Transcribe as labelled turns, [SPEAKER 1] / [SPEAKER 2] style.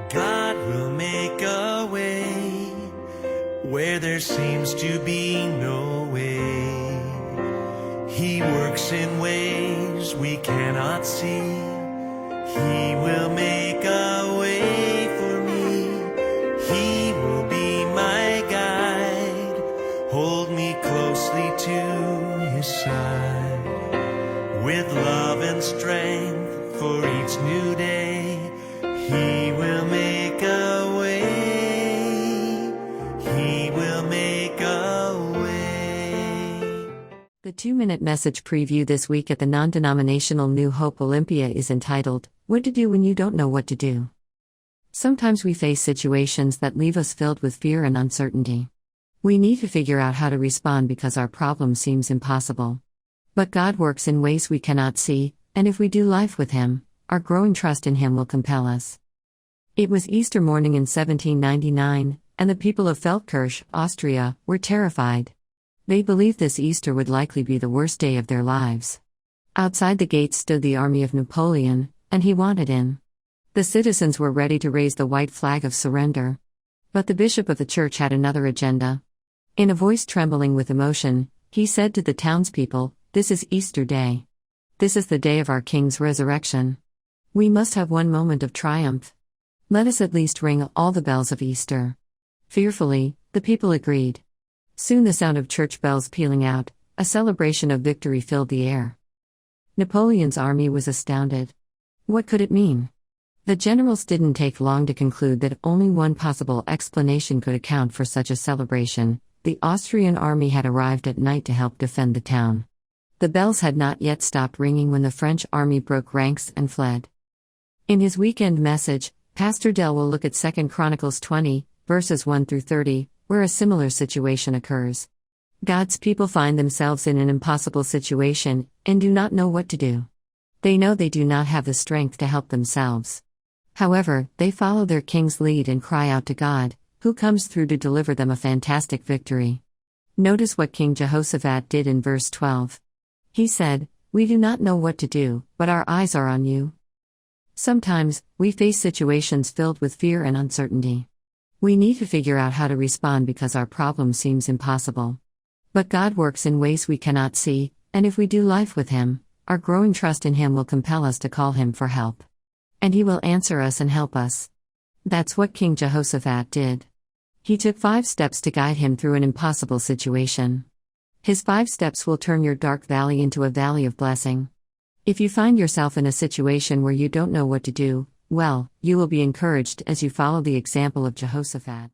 [SPEAKER 1] God will make a way where there seems to be no way. He works in ways we cannot see. He will make a way for me. He will be my guide, hold me closely to his side. With love and strength for each new day, he will make a way. He will make a way.
[SPEAKER 2] The 2-minute message preview this week at the non-denominational New Hope Olympia is entitled, What to Do When You Don't Know What to Do. Sometimes we face situations that leave us filled with fear and uncertainty. We need to figure out how to respond because our problem seems impossible. But God works in ways we cannot see, and if we do life with Him, our growing trust in Him will compel us. It was Easter morning in 1799, and the people of Feldkirch, Austria, were terrified. They believed this Easter would likely be the worst day of their lives. Outside the gates stood the army of Napoleon, and he wanted in. The citizens were ready to raise the white flag of surrender. But the bishop of the church had another agenda. In a voice trembling with emotion, he said to the townspeople, "This is Easter Day. This is the day of our King's resurrection. We must have one moment of triumph. Let us at least ring all the bells of Easter." Fearfully, the people agreed. Soon the sound of church bells pealing out, a celebration of victory filled the air. Napoleon's army was astounded. What could it mean? The generals didn't take long to conclude that only one possible explanation could account for such a celebration. The Austrian army had arrived at night to help defend the town. The bells had not yet stopped ringing when the French army broke ranks and fled. In his weekend message, Pastor Dell will look at 2 Chronicles 20, verses 1 through 30, where a similar situation occurs. God's people find themselves in an impossible situation and do not know what to do. They know they do not have the strength to help themselves. However, they follow their King's lead and cry out to God, who comes through to deliver them a fantastic victory. Notice what King Jehoshaphat did in verse 12. He said, "We do not know what to do, but our eyes are on you." Sometimes, we face situations filled with fear and uncertainty. We need to figure out how to respond because our problem seems impossible. But God works in ways we cannot see, and if we do life with Him, our growing trust in Him will compel us to call Him for help. And He will answer us and help us. That's what King Jehoshaphat did. He took 5 steps to guide him through an impossible situation. His 5 steps will turn your dark valley into a valley of blessing. If you find yourself in a situation where you don't know what to do, well, you will be encouraged as you follow the example of Jehoshaphat.